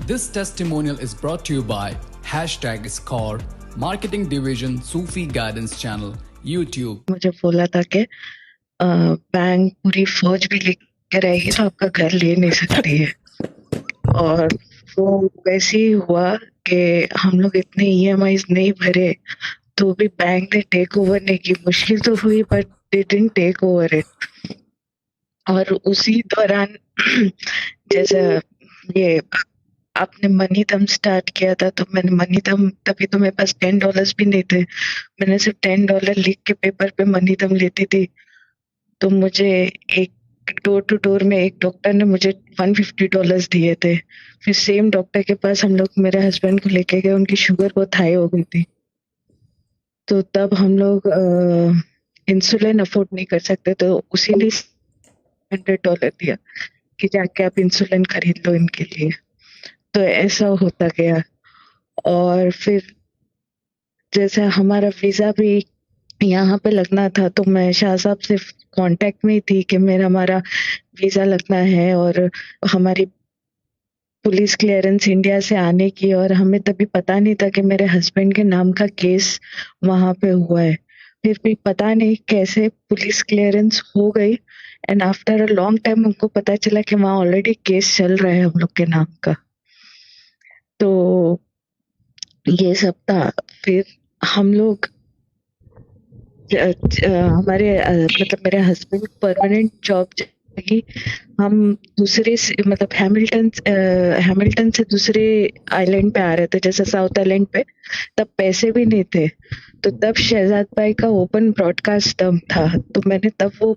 This testimonial is brought to you by #Score, Marketing Division Sufi Guidance Channel, YouTube. मुझे बोला था कि bank पूरी फौज भी लेकर आएगी तो आपका घर ले नहीं सकती है। और वो वैसे ही हुआ कि हम लोग इतने EMIs नहीं भरे तो भी बैंक ने टेक ओवर नहीं की। मुश्किल तो हुई but they didn't take over it. और उसी दौरान जैसे ये आपने मनीदम स्टार्ट किया था तो मैंने मनीदम, तभी तो मेरे पास $10 भी नहीं थे। मैंने सिर्फ $10 लिख के पेपर पे मनीदम लेती थी। तो मुझे एक डोर टू डोर में एक डॉक्टर ने मुझे $150 दिए थे। फिर सेम डॉक्टर के पास हम लोग मेरे हस्बैंड को लेके गए, उनकी शुगर बहुत हाई हो गई थी। तो तब हम लोग इंसुलिन अफोर्ड नहीं कर सकते, तो उसी ने $100 दिया कि जाके आप इंसुलिन खरीद लो इनके लिए। तो ऐसा होता गया। और फिर जैसे हमारा वीजा भी यहाँ पे लगना था तो मैं शाह साहब से कांटेक्ट में ही थी कि हमारा वीजा लगना है और हमारी पुलिस क्लियरेंस इंडिया से आने की। और हमें तभी पता नहीं था कि मेरे हस्बैंड के नाम का केस वहां पे हुआ है। फिर भी पता नहीं कैसे पुलिस क्लियरेंस हो गई and after a long time उनको पता चला कि वहाँ ऑलरेडी केस चल रहा है हम लोग के नाम का। तो ये सब था। फिर हम लोग हमारे मतलब मेरे हस्बैंड परमानेंट जॉब लगी। हम दूसरे मतलब हैमिल्टन से दूसरे आइलैंड पे आ रहे थे, जैसे साउथ आइलैंड पे। तब पैसे भी नहीं थे, तो तब शहजाद भाई का ओपन ब्रॉडकास्ट दम था। तो मैंने तब वो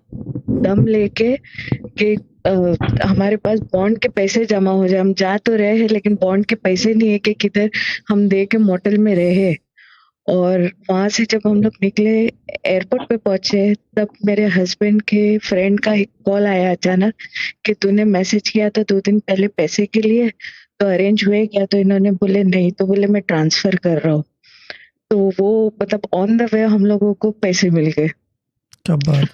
दम लेके कि हमारे पास बॉन्ड के पैसे जमा हो जाए। हम जा तो रहे हैं लेकिन बॉन्ड के पैसे नहीं है कि किधर हम दे के मोटल में रहे। और वहां से जब हम लोग निकले, एयरपोर्ट पे पहुंचे, तब मेरे हस्बैंड के फ्रेंड का एक कॉल आया अचानक कि तूने मैसेज किया था 2 दिन पहले पैसे के लिए, तो अरेंज हुए क्या? तो इन्होंने बोले नहीं, तो बोले मैं ट्रांसफर कर रहा हूँ। तो वो मतलब ऑन द वे हम लोगों को पैसे मिल गए। क्या बात है।